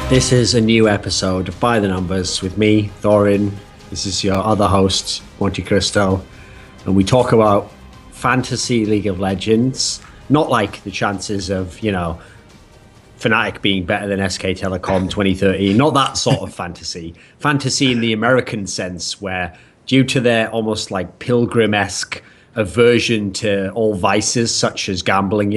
This is a new episode of By the Numbers with me, Thorin. This is your other host, MonteCristo. And we talk about fantasy League of Legends, not like the chances of, Fnatic being better than SK Telecom 2013, not that sort of fantasy. Fantasy in the American sense, where due to their almost like pilgrim-esque aversion to all vices such as gambling,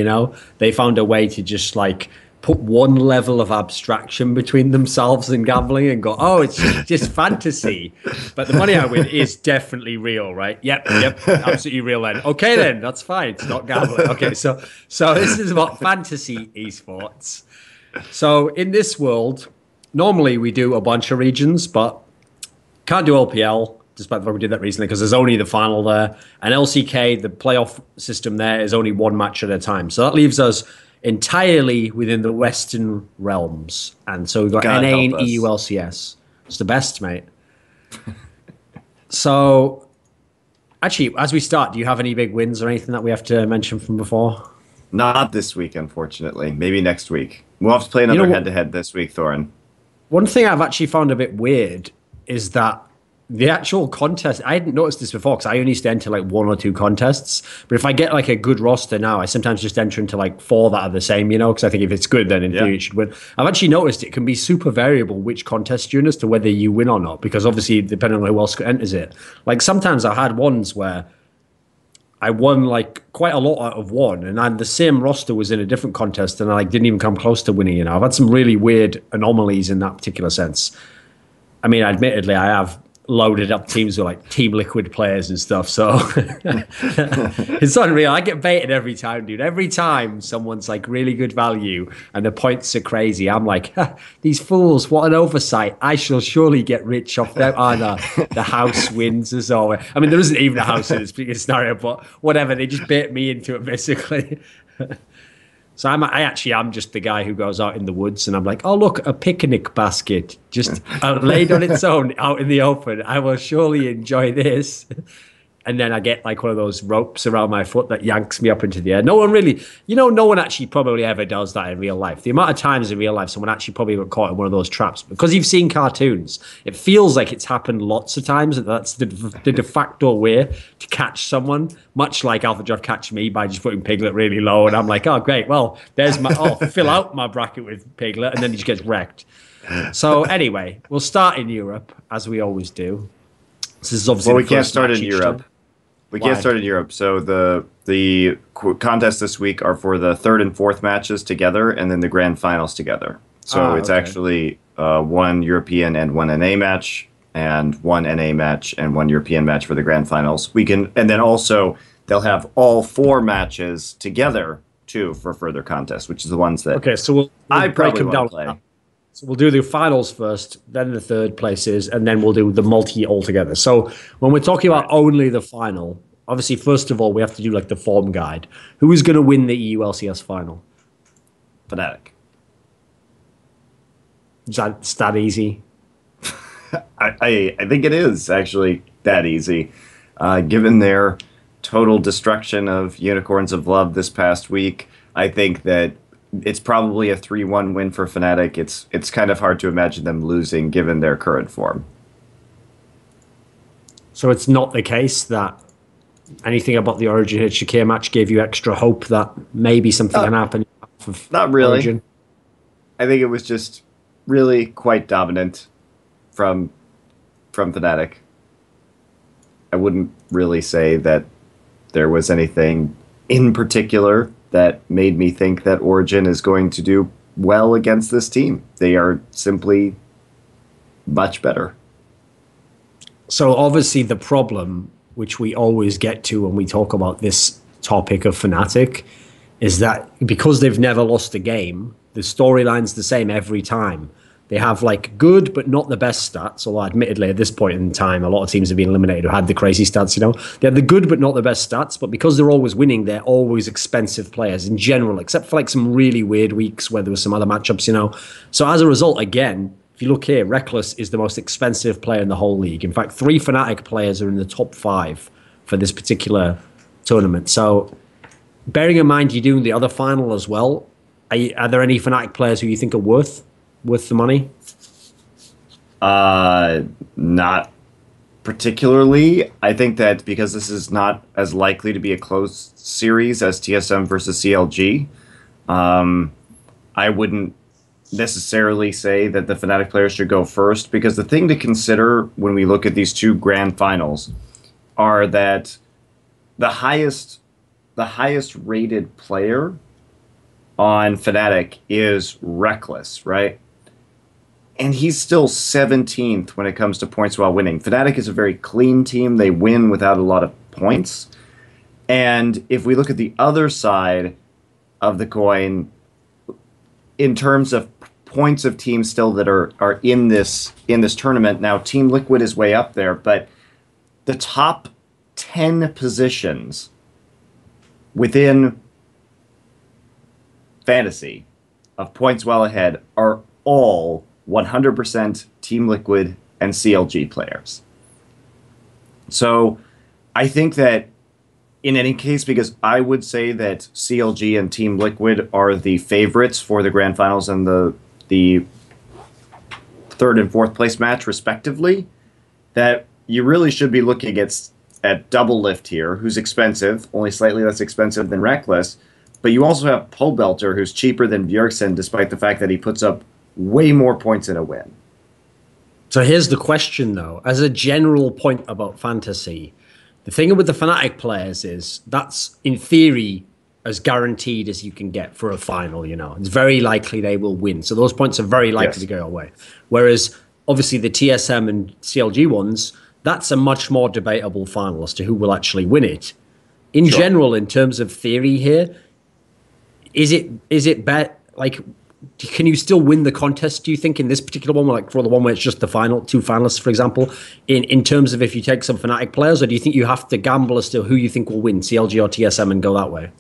they found a way to just like put one level of abstraction between themselves and gambling and go, oh, it's just fantasy. But the money I win is definitely real, right? Yep, absolutely real then. Okay then, that's fine. It's not gambling. Okay, so this is about fantasy esports. So in this world, normally we do a bunch of regions, but can't do LPL, despite the fact we did that recently, because there's only the final there. And LCK, the playoff system there, is only one match at a time. So that leaves us entirely within the Western realms. And so we've got NA and EU LCS. It's the best, mate. So, actually, as we start, do you have any big wins or anything that we have to mention from before? Not this week, unfortunately. Maybe next week. We'll have to play another head-to-head this week, Thorin. One thing I've actually found a bit weird is that the actual contest, I hadn't noticed this before because I only used to enter like one or two contests. But if I get like a good roster now, I sometimes just enter into like four that are the same, because I think if it's good, then in theory it should win. I've actually noticed it can be super variable which contest you're in as to whether you win or not, because obviously depending on who else enters it. Like sometimes I had ones where I won like quite a lot out of one, and then the same roster was in a different contest and I like didn't even come close to winning. I've had some really weird anomalies in that particular sense. I mean, admittedly, I have loaded up teams with like Team Liquid players and stuff, so it's unreal. I get baited every time, dude. Every time someone's like really good value and the points are crazy, I'm like, these fools, what an oversight. I shall surely get rich off them. Oh no, the house wins as always. I mean, there isn't even a house in this particular scenario, but whatever, they just bait me into it basically. So I actually am just the guy who goes out in the woods and I'm like, oh, look, a picnic basket just laid on its own out in the open. I will surely enjoy this. And then I get like one of those ropes around my foot that yanks me up into the air. No one really, no one actually probably ever does that in real life. The amount of times in real life someone actually probably got caught in one of those traps, because you've seen cartoons, it feels like it's happened lots of times. And that's the de facto way to catch someone, much like Alphadraft catch me by just putting Piglet really low. And I'm like, oh, great. Well, there's fill out my bracket with Piglet. And then he just gets wrecked. So anyway, we'll start in Europe, as we always do. This is obviously we can't start in Europe. We can't start in Europe. So the contests this week are for the third and fourth matches together, and then the grand finals together. So it's actually one European and one NA match, and one NA match and one European match for the grand finals. And then also they'll have all four matches together too for further contests, which is the ones that so we'll break them down. Play. So we'll do the finals first, then the third places, and then we'll do the multi altogether. So when we're talking about only the final, obviously, first of all, we have to do like the form guide. Who is going to win the EU LCS final? Fnatic. Is that easy? I think it is actually that easy. Given their total destruction of Unicorns of Love this past week, I think that it's probably a 3-1 win for Fnatic. It's kind of hard to imagine them losing given their current form. So it's not the case that anything about the Origin HK match gave you extra hope that maybe something can happen? Not really. Origin? I think it was just really quite dominant from Fnatic. I wouldn't really say that there was anything in particular that made me think that Origin is going to do well against this team. They are simply much better. So obviously the problem, which we always get to when we talk about this topic of Fnatic, is that because they've never lost a game, the storyline's the same every time. They have like good but not the best stats, although admittedly at this point in time a lot of teams have been eliminated who had the crazy stats, They have the good but not the best stats, but because they're always winning, they're always expensive players in general, except for like some really weird weeks where there were some other matchups, So as a result, again, if you look here, Reckless is the most expensive player in the whole league. In fact, 3 Fnatic players are in the top 5 for this particular tournament. So bearing in mind you're doing the other final as well, are there any Fnatic players who you think are worth worth the money? Not particularly. I think that because this is not as likely to be a close series as TSM versus CLG, I wouldn't necessarily say that the Fnatic players should go first, because the thing to consider when we look at these two grand finals are that the highest rated player on Fnatic is Reckless, right? And he's still 17th when it comes to points while winning. Fnatic is a very clean team. They win without a lot of points. And if we look at the other side of the coin, in terms of points of teams still that are in this tournament, now Team Liquid is way up there, but the top 10 positions within Fantasy of points well ahead are all 100% Team Liquid and CLG players. So I think that in any case, because I would say that CLG and Team Liquid are the favorites for the grand finals and the third and fourth place match respectively, that you really should be looking at Double Lift here, who's expensive, only slightly less expensive than Reckless, but you also have Pole Belter, who's cheaper than Bjergsen, despite the fact that he puts up way more points in a win. So here's the question, though. As a general point about fantasy, the thing with the Fnatic players is that's, in theory, as guaranteed as you can get for a final, you know. It's very likely they will win. So those points are very likely to go away. Whereas, obviously, the TSM and CLG ones, that's a much more debatable final as to who will actually win it. In general, in terms of theory here, is it bet, like, can you still win the contest, do you think, in this particular one, like for the one where it's just the two finalists, for example, in terms of if you take some Fnatic players, or do you think you have to gamble as to who you think will win, CLG or TSM, and go that way?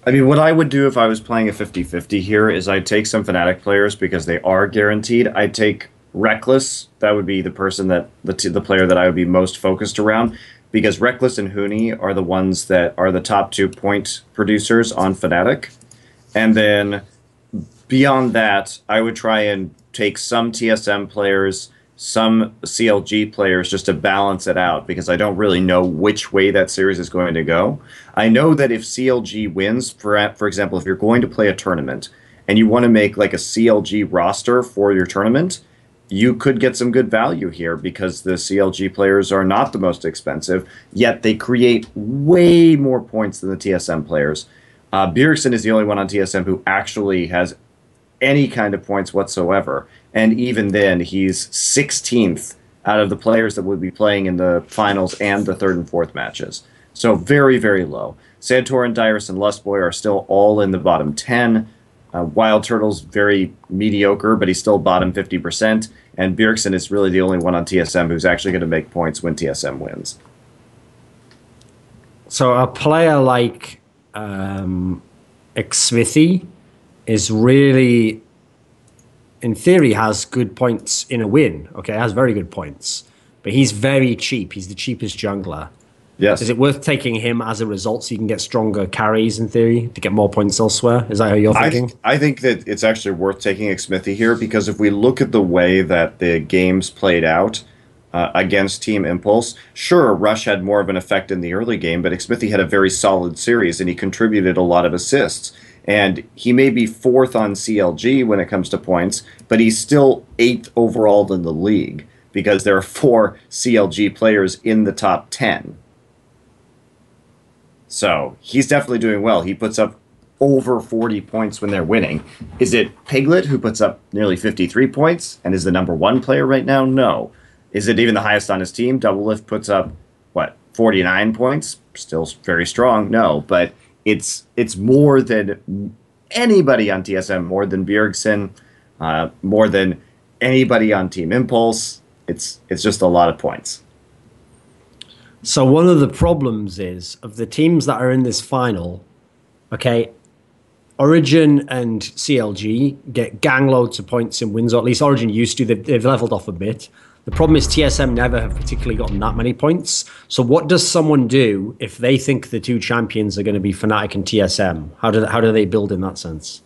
I mean, what I would do if I was playing a 50-50 here is I'd take some Fnatic players because they are guaranteed. I'd take Reckless. That would be the person that the player that I would be most focused around, because Reckless and Huni are the ones that are the top 2 point producers on Fnatic. And then beyond that, I would try and take some TSM players, some CLG players, just to balance it out, because I don't really know which way that series is going to go. I know that if CLG wins, for example, if you're going to play a tournament and you want to make like a CLG roster for your tournament, you could get some good value here, because the CLG players are not the most expensive, yet they create way more points than the TSM players. Bjergsen is the only one on TSM who actually has any kind of points whatsoever, and even then he's 16th out of the players that would be playing in the finals and the third and fourth matches. So very, very low. Santorin, Dyrus, and Lustboy are still all in the bottom 10. Wild Turtle's very mediocre, but he's still bottom 50%, and Bjergsen is really the only one on TSM who's actually going to make points when TSM wins. So a player like Xmithie is really, in theory, has good points in a win. Okay, has very good points, but he's very cheap. He's the cheapest jungler. Yes. Is it worth taking him as a result so you can get stronger carries, in theory, to get more points elsewhere? Is that how you're thinking? I think that it's actually worth taking Xmithie here, because if we look at the way that the games played out against Team Impulse, sure, Rush had more of an effect in the early game, but Xmithie had a very solid series, and he contributed a lot of assists. And he may be 4th on CLG when it comes to points, but he's still 8th overall in the league, because there are 4 CLG players in the top 10. So he's definitely doing well. He puts up over 40 points when they're winning. Is it Piglet, who puts up nearly 53 points and is the #1 player right now? No. Is it even the highest on his team? Doublelift puts up, 49 points? Still very strong? No, but it's more than anybody on TSM, more than Bjergsen, more than anybody on Team Impulse. It's just a lot of points. So one of the problems is, of the teams that are in this final, okay, Origin and CLG get gang loads of points in wins, or at least Origin used to. They've leveled off a bit. The problem is TSM never have particularly gotten that many points. So what does someone do if they think the 2 champions are going to be Fnatic and TSM? How do they build in that sense?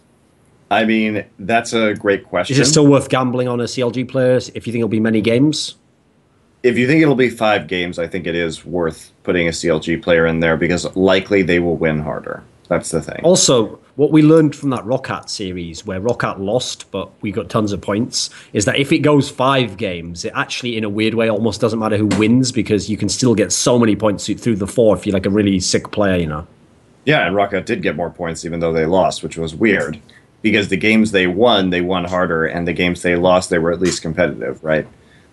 I mean, that's a great question. Is it still worth gambling on a CLG player if you think it'll be many games? If you think it'll be 5 games, I think it is worth putting a CLG player in there because likely they will win harder. That's the thing. Also, what we learned from that Roccat series, where Roccat lost, but we got tons of points, is that if it goes 5 games, it actually, in a weird way, almost doesn't matter who wins because you can still get so many points through the 4 if you're like a really sick player, you know? Yeah, and Roccat did get more points even though they lost, which was weird. Because the games they won harder, and the games they lost, they were at least competitive, right?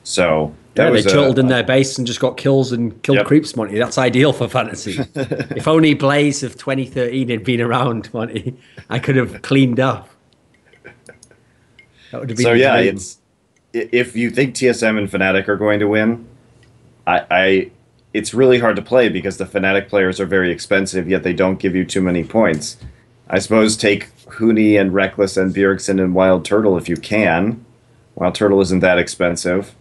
So yeah, they chilled in their base and just got kills and killed creeps, Monty. That's ideal for fantasy. If only Blaze of 2013 had been around, Monty, I could have cleaned up. That would have been if you think TSM and Fnatic are going to win, it's really hard to play because the Fnatic players are very expensive, yet they don't give you too many points. I suppose take Huni and Reckless and Bjergsen and Wild Turtle if you can. Wild Turtle isn't that expensive.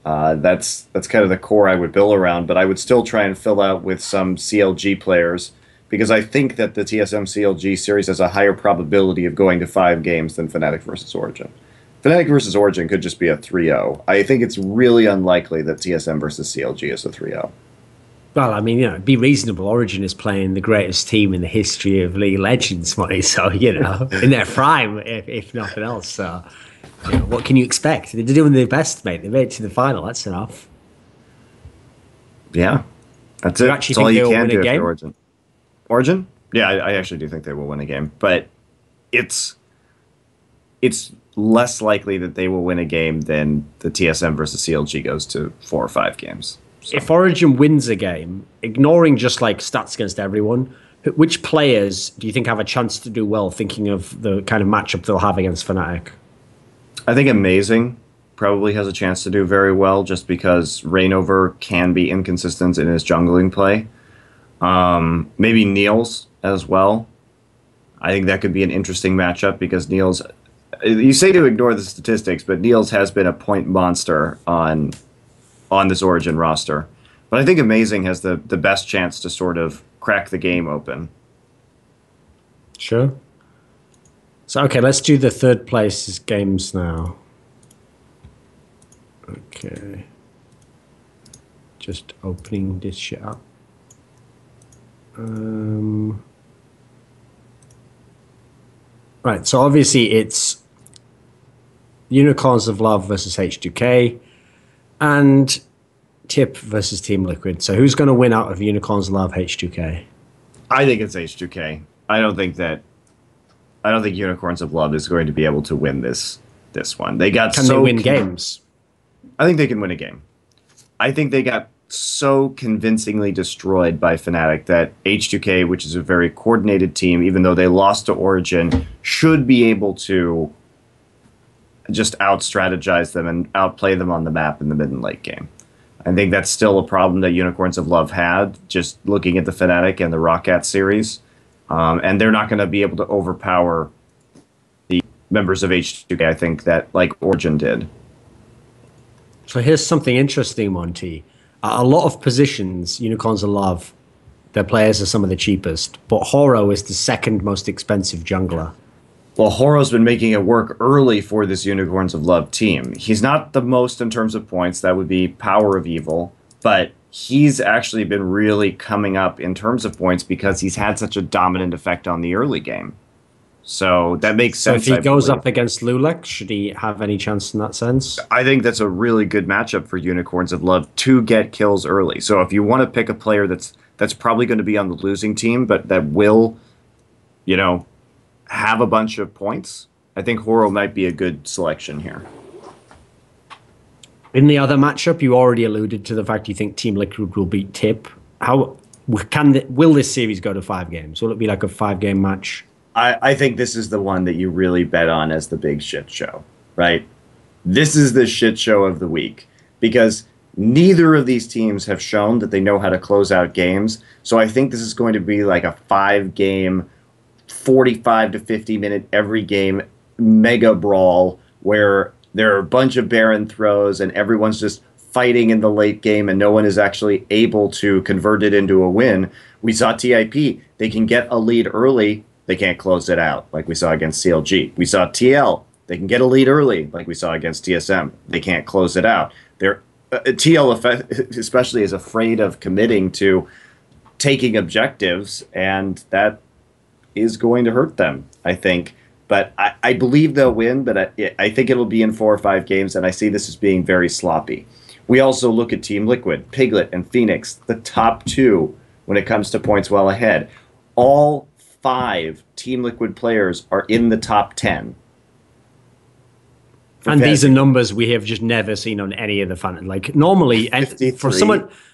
That's kind of the core I would build around, but I would still try and fill out with some CLG players because I think that the TSM CLG series has a higher probability of going to 5 games than Fnatic versus Origin. Fnatic versus Origin could just be a 3-0. I think it's really unlikely that TSM versus CLG is a 3-0. Well, I mean, it'd be reasonable. Origin is playing the greatest team in the history of League of Legends, Monty, so, in their prime, if nothing else. So, what can you expect? They're doing their best, mate. They made it to the final. That's enough. Yeah. That's it. That's all you can do for Origin. Origin? Yeah, I actually do think they will win a game. But it's less likely that they will win a game than the TSM versus CLG goes to 4 or 5 games. So. If Origin wins a game, ignoring just like stats against everyone, which players do you think have a chance to do well, thinking of the kind of matchup they'll have against Fnatic? I think Amazing probably has a chance to do very well just because Reignover can be inconsistent in his jungling play. Maybe Niels as well. I think that could be an interesting matchup because Niels... You say to ignore the statistics, but Niels has been a point monster on this Origin roster. But I think Amazing has the best chance to sort of crack the game open. Sure. So, okay, let's do the third place games now. Okay. Just opening this shit up. Right, so obviously it's Unicorns of Love versus H2K and Tip versus Team Liquid. So who's going to win out of Unicorns of Love, H2K? I think it's H2K. I don't think Unicorns of Love is going to be able to win this one. Can they win games? I think they can win a game. I think they got so convincingly destroyed by Fnatic that H2K, which is a very coordinated team, even though they lost to Origin, should be able to just out-strategize them and outplay them on the map in the mid and late game. I think that's still a problem that Unicorns of Love had, just looking at the Fnatic and the Roccat series. And they're not going to be able to overpower the members of H2K, I think, that like Origin did. So here's something interesting, Monty. A lot of positions, Unicorns of Love, their players are some of the cheapest, but Horo is the second most expensive jungler. Well, Horo's been making it work early for this Unicorns of Love team. He's not the most in terms of points. That would be Power of Evil. But he's actually been really coming up in terms of points because he's had such a dominant effect on the early game. So that makes sense. So if he goes up against Lulek, should he have any chance in that sense? I think that's a really good matchup for Unicorns of Love to get kills early. So if you want to pick a player that's probably going to be on the losing team, but that will, have a bunch of points, I think Horo might be a good selection here. In the other matchup, you already alluded to the fact you think Team Liquid will beat Tip. Will this series go to 5 games? Will it be like a 5-game match? I think this is the one that you really bet on as the big shit show, right? This is the shit show of the week because neither of these teams have shown that they know how to close out games. So I think this is going to be like a 5-game, 45 to 50 minute every game mega brawl where there are a bunch of Baron throws and everyone's just fighting in the late game and no one is actually able to convert it into a win. We saw TIP. They can get a lead early they can't close it out, like we saw against CLG. We saw TL, they can get a lead early, like we saw against TSM. They can't close it out. TL especially is afraid of committing to taking objectives, and that is going to hurt them, I think. But I believe they'll win, but I think it'll be in 4 or 5 games, and I see this as being very sloppy. We also look at Team Liquid, Piglet, and FeniX, the top 2 when it comes to points well ahead. All 5 Team Liquid players are in the top 10. And these are numbers we have just never seen on any of the fan. Like normally, and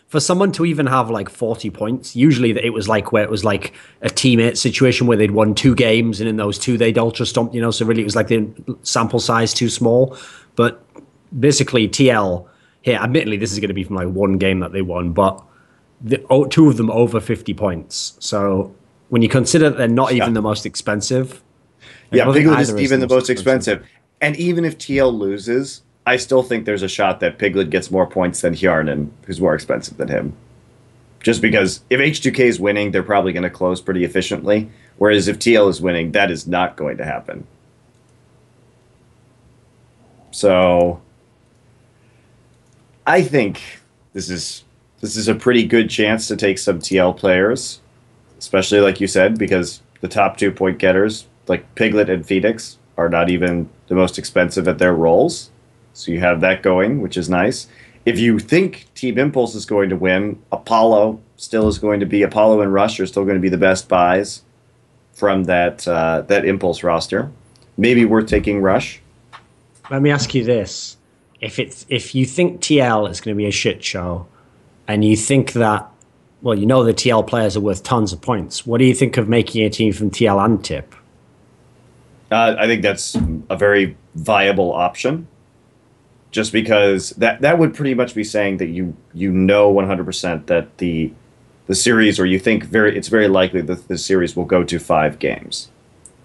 for someone to even have like 40 points, usually it was like where it was like a teammate situation where they'd won 2 games, and in those 2 they'd ultra stomped. So really it was like the sample size too small. But basically TL here, admittedly, this is going to be from like 1 game that they won, but 2 of them over 50 points. So when you consider that they're not even the most expensive, Piglet is even the most expensive. And even if TL loses, I still think there's a shot that Piglet gets more points than Hjarnan, who's more expensive than him. Just because if H2K is winning, they're probably going to close pretty efficiently. Whereas if TL is winning, that is not going to happen. So I think this is a pretty good chance to take some TL players, especially like you said, because the top 2 point getters, like Piglet and FeniX, are not even the most expensive at their roles. So you have that going, which is nice. If you think Team Impulse is going to win, Apollo and Rush are still going to be the best buys from that Impulse roster. Maybe worth taking Rush. Let me ask you this. If you think TL is going to be a shit show, and you think that, well, the TL players are worth tons of points, what do you think of making a team from TL and Tip? I think that's a very viable option, just because that would pretty much be saying that you know 100% that the series, or you think it's very likely that the series will go to 5 games.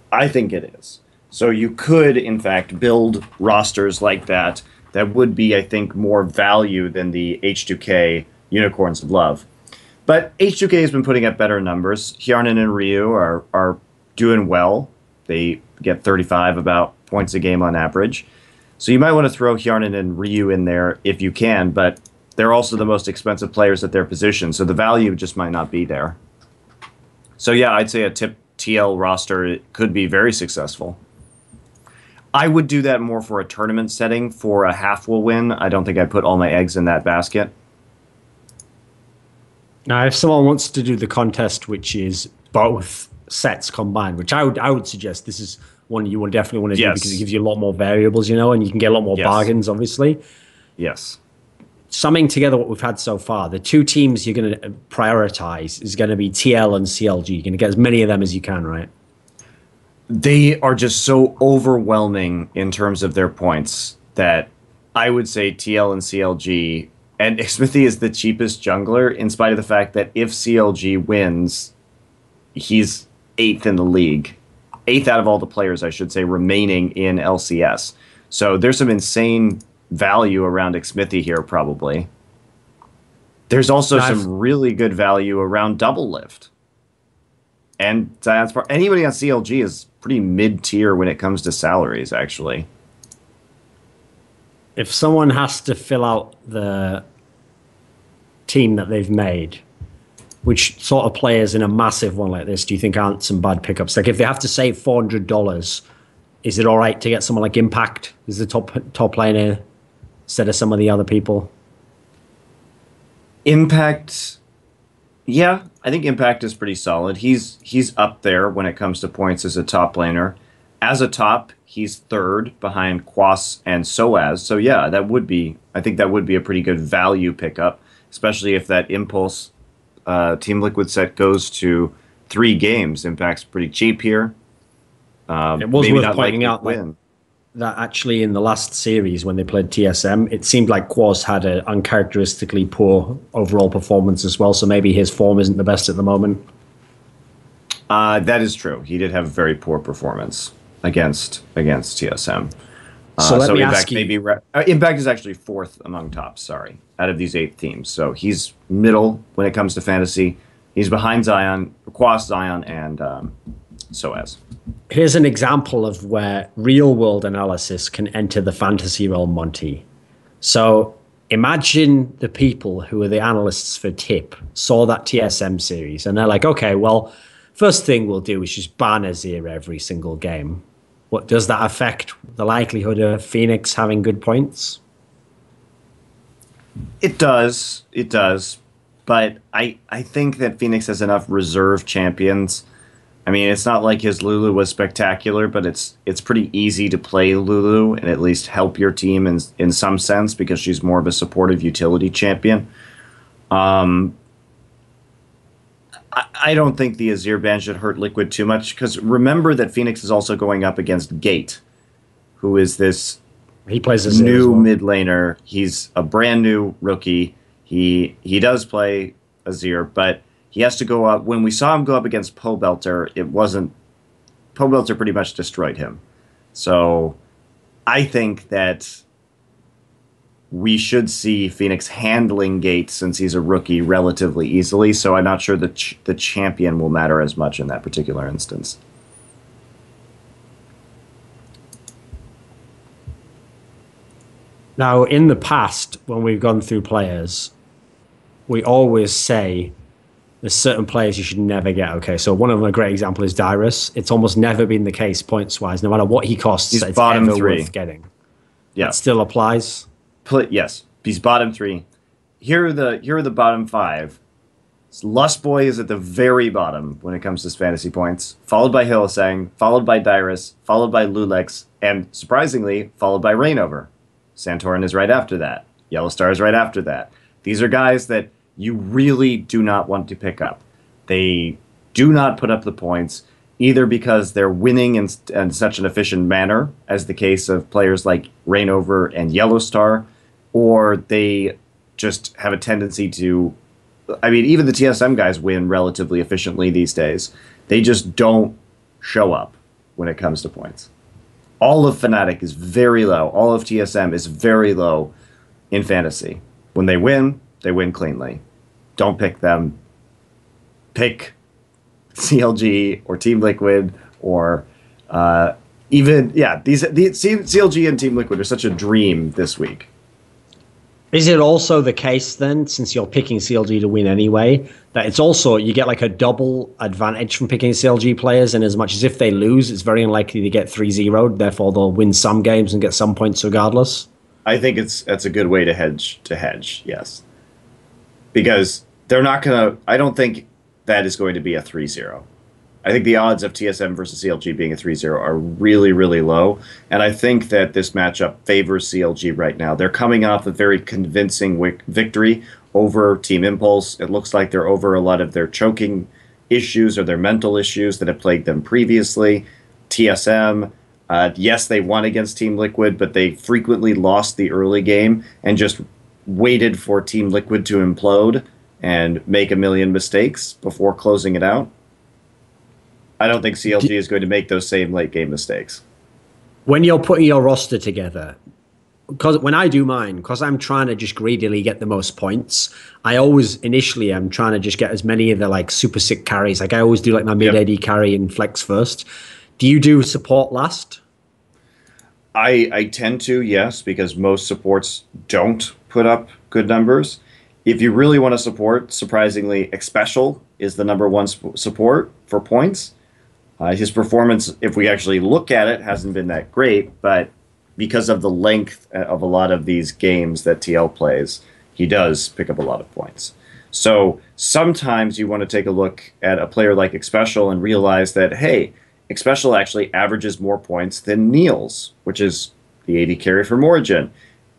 I think it is. So you could, in fact, build rosters like that would be, I think, more value than the H2K Unicorns of Love. But H2K has been putting up better numbers. Hjarnan and Ryu are doing well. They get 35 about points a game on average. So you might want to throw Hjarnan and Ryu in there if you can, but they're also the most expensive players at their position, so the value just might not be there. So yeah, I'd say a Tip TL roster could be very successful. I would do that more for a tournament setting. For a half will win, I don't think I'd put all my eggs in that basket. Now, if someone wants to do the contest, which is both sets combined, which I would suggest this is one you would definitely want to do, because it gives you a lot more variables, and you can get a lot more bargains, obviously. Yes. Summing together what we've had so far, the 2 teams you're going to prioritize is going to be TL and CLG. You're going to get as many of them as you can, right? They are just so overwhelming in terms of their points that I would say TL and CLG, and Xmithie is the cheapest jungler, in spite of the fact that if CLG wins, he's 8th in the league. 8th out of all the players, I should say, remaining in LCS. So there's some insane value around Xmithie here, probably. There's also some really good value around Double Lift. And anybody on CLG is pretty mid-tier when it comes to salaries, actually. If someone has to fill out the team that they've made, which sort of players in a massive one like this do you think aren't some bad pickups? Like if they have to save $400, is it all right to get someone like Impact as the top laner instead of some of the other people? Impact, yeah, I think Impact is pretty solid. He's up there when it comes to points as a top laner. As a top, he's 3rd behind Quas and Soaz. So yeah, I think that would be a pretty good value pickup, especially if that Impulse Team Liquid set goes to 3 games. Impact's pretty cheap here. It was worth pointing out that actually in the last series when they played TSM, it seemed like Quas had an uncharacteristically poor overall performance as well, so maybe his form isn't the best at the moment. That is true. He did have a very poor performance against TSM. So let me ask you. Impact is actually 4th among tops, sorry, out of these 8 teams. So he's middle when it comes to fantasy. He's behind Zion, Quas, Zion, and so as. Here's an example of where real world analysis can enter the fantasy realm, Monty. So imagine the people who are the analysts for Tip saw that TSM series and they're like, okay, well, first thing we'll do is just ban Azir every single game. What does that affect the likelihood of FeniX having good points? It does. It does. But I think that FeniX has enough reserve champions. I mean, it's not like his Lulu was spectacular, but it's pretty easy to play Lulu and at least help your team in some sense because she's more of a supportive utility champion. I don't think the Azir ban should hurt Liquid too much because remember that FeniX is also going up against Gate, who is this he plays Azir new well. mid laner. He's a brand new rookie. He does play Azir, but he has to go up. When we saw him go up against Pobelter, it wasn't. Pobelter pretty much destroyed him. So I think that we should see FeniX handling Gate since he's a rookie relatively easily. So I'm not sure that the champion will matter as much in that particular instance. Now, in the past, when we've gone through players, we always say there's certain players you should never get. Okay, so one of them, a great example is Dyrus. It's almost never been the case points-wise. No matter what he costs, he's it's bottom ever 3 worth getting. Yeah, that still applies. Yes, he's bottom 3. Here are the bottom 5. Lust Boy is at the very bottom when it comes to fantasy points, followed by Hylissang, followed by Dyrus, followed by Lulex, and surprisingly, followed by Reignover. Santorin is right after that. Yellowstar is right after that. These are guys that you really do not want to pick up. They do not put up the points, either because they're winning in such an efficient manner, as the case of players like Reignover and Yellowstar, or they just have a tendency to... I mean, even the TSM guys win relatively efficiently these days. They just don't show up when it comes to points. All of Fnatic is very low. All of TSM is very low in fantasy. When they win cleanly. Don't pick them. Pick CLG or Team Liquid or even, yeah, these CLG and Team Liquid are such a dream this week. Is it also the case then, since you're picking CLG to win anyway, that it's also, you get like a double advantage from picking CLG players, and as much as if they lose, it's very unlikely to get 3-0'd, therefore they'll win some games and get some points regardless? I think that's a good way to hedge, yes. Because they're not going to, I don't think that is going to be a 3-0. I think the odds of TSM versus CLG being a 3-0 are really, really low. And I think that this matchup favors CLG right now. They're coming off a very convincing victory over Team Impulse. It looks like they're over a lot of their choking issues or their mental issues that have plagued them previously. TSM, yes, they won against Team Liquid, but they frequently lost the early game and just waited for Team Liquid to implode and make a million mistakes before closing it out. I don't think CLG is going to make those same late game mistakes. When you're putting your roster together, because when I do mine, because I'm trying to just greedily get the most points, I always initially am trying to just get as many of the like super sick carries. Like I always do like my mid AD carry and flex first. Do you do support last? I tend to, yes, because most supports don't put up good numbers. If you really want to support, surprisingly, Xpecial is the #1 support for points. His performance, if we actually look at it, hasn't been that great, but because of the length of a lot of these games that TL plays, he does pick up a lot of points. So sometimes you want to take a look at a player like Xpecial and realize that, hey, Xpecial actually averages more points than Niels, which is the AD carry from Origin,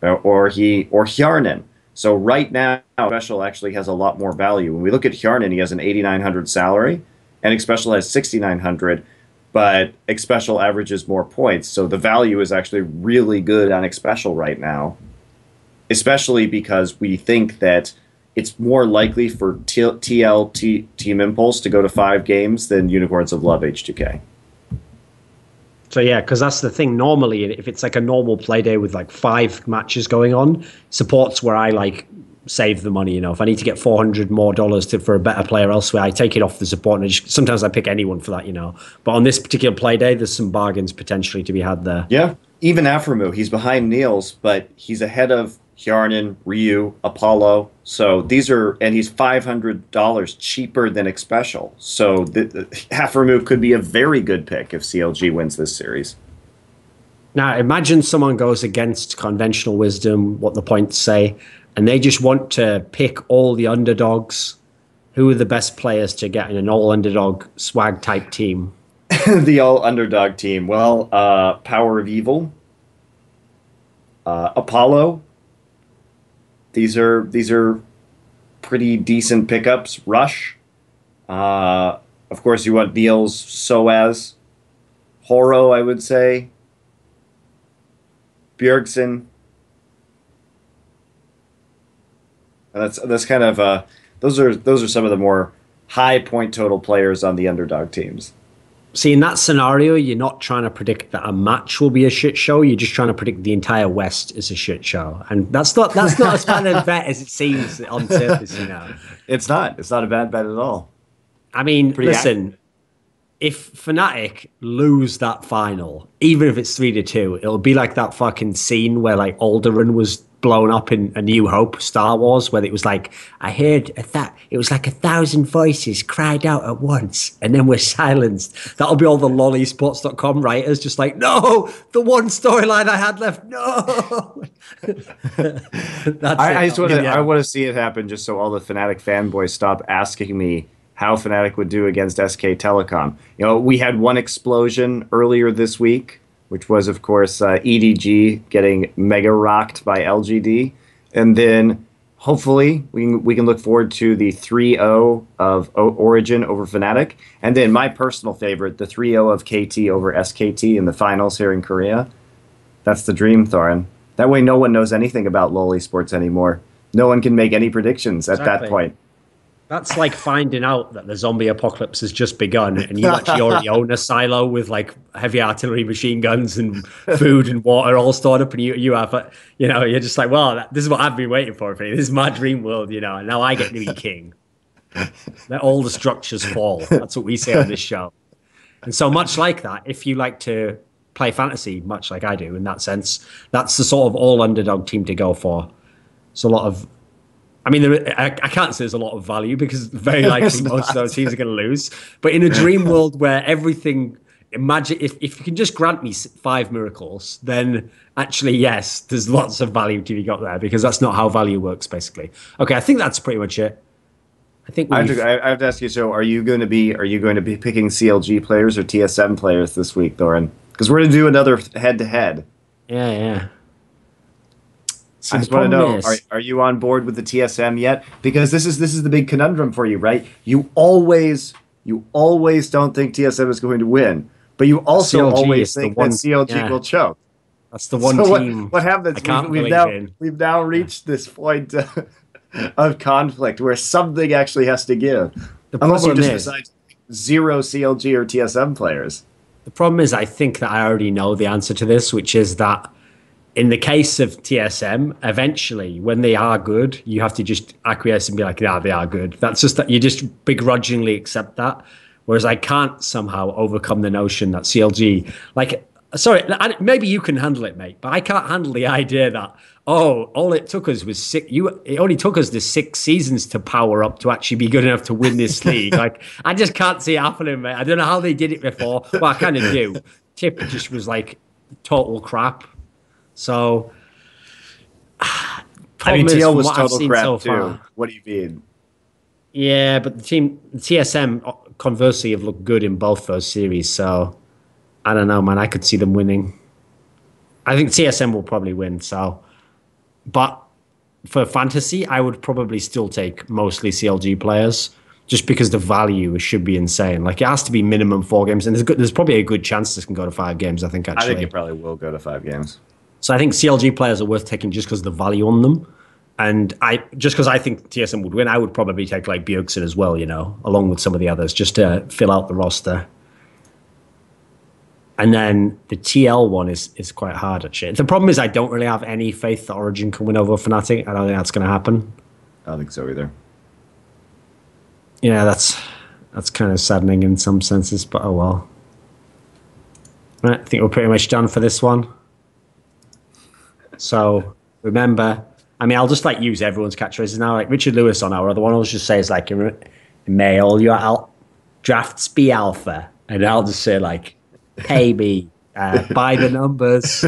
or Hjarnan. So right now, Xpecial actually has a lot more value. When we look at Hjarnan, he has an 8,900 salary, and Xpecial has 6,900, but Xpecial averages more points. So the value is actually really good on Xpecial right now, especially because we think that it's more likely for Team Impulse to go to 5 games than Unicorns of Love H2K. So yeah, because that's the thing. Normally, if it's like a normal play day with like 5 matches going on, support's where I like save the money. If I need to get $400 more for a better player elsewhere, I take it off the support, and sometimes I pick anyone for that. But on this particular play day, there's some bargains potentially to be had there. Yeah, even Aframu, he's behind Niels, but he's ahead of Hjarnan, Ryu, Apollo. So he's $500 cheaper than Xpecial. So Aframu could be a very good pick if CLG wins this series. Now, imagine someone goes against conventional wisdom, what the points say, and they just want to pick all the underdogs. Who are the best players to get in an all-underdog swag type team? The all-underdog team. Well, Power of Evil, Apollo. These are pretty decent pickups. Rush. Of course, you want Niels, Soaz, Horo, I would say. Bjergsen. And that's kind of those are some of the more high point total players on the underdog teams. See, in that scenario, you're not trying to predict that a match will be a shit show. You're just trying to predict the entire West is a shit show, and that's not as bad a bet as it seems on surface. It's not. It's not a bad bet at all. I mean, listen. If Fnatic lose that final, even if it's 3-2, it'll be like that fucking scene where like Alderaan was blown up in A New Hope, Star Wars, where it was like, I heard it was like 1,000 voices cried out at once and then were silenced. That'll be all the lolesports.com writers just like, no, the one storyline I had left, no. I want to see it happen just so all the Fnatic fanboys stop asking me how Fnatic would do against SK Telecom. We had one explosion earlier this week, which was, of course, EDG getting mega rocked by LGD. And then, hopefully, we can look forward to the 3-0 of Origin over Fnatic. And then my personal favorite, the 3-0 of KT over SKT in the finals here in Korea. That's the dream, Thorin. That way no one knows anything about LoL esports anymore. No one can make any predictions at that point. That's like finding out that the zombie apocalypse has just begun and you actually already own a silo with like heavy artillery machine guns and food and water all stored up, and you have, you're just like, well, this is what I've been waiting for. This is my dream world, and now I get to be king. Let all the structures fall. That's what we say on this show. And so much like that, if you like to play fantasy, much like I do in that sense, that's the sort of all underdog team to go for. It's a lot of, I can't say there's a lot of value because very likely most of those teams are going to lose. But in a dream world where everything, imagine if you can just grant me 5 miracles, then actually, yes, there's lots of value to be got there because that's not how value works, basically. Okay, I think that's pretty much it. I have to ask you. So, are you going to be picking CLG players or TSM players this week, Thorin? Because we're going to do another head-to-head. Yeah. So I just want to know, are you on board with the TSM yet? Because this is the big conundrum for you, right? You always don't think TSM is going to win, but you also always think that CLG will choke. That's the one team. What happens? We've now reached this point of conflict where something actually has to give. Unless you just decide zero CLG or TSM players. The problem is, I think that I already know the answer to this, which is that in the case of TSM, eventually, when they are good, you have to just acquiesce and be like, yeah, they are good. That's just that you just begrudgingly accept that. Whereas I can't somehow overcome the notion that CLG, maybe you can handle it, mate, but I can't handle the idea that, all it took us was it only took us the 6 seasons to power up to actually be good enough to win this league. Like, I just can't see it happening, mate. I don't know how they did it before. Well, I kind of do. Tip just was like total crap. So, TL was total crap too. What do you mean? Yeah, but the TSM, conversely, have looked good in both those series. So, I don't know, man. I could see them winning. I think TSM will probably win. So, but for fantasy, I would probably still take mostly CLG players, just because the value should be insane. Like, it has to be minimum 4 games, and there's probably a good chance this can go to 5 games. I think actually. I think it probably will go to 5 games. So I think CLG players are worth taking just because of the value on them. And just because I think TSM would win, I would probably take like Bjergsen as well, along with some of the others, just to fill out the roster. And then the TL one is quite hard, actually. The problem is I don't really have any faith that Origin can win over Fnatic. I don't think that's going to happen. I don't think so either. Yeah, that's kind of saddening in some senses, but oh well. Right, I think we're pretty much done for this one. So remember, I mean, I'll just like use everyone's catchphrases now. Like Richard Lewis on our other one, I'll just say it's like, may all your drafts be alpha, and I'll just say like, pay me, buy the numbers.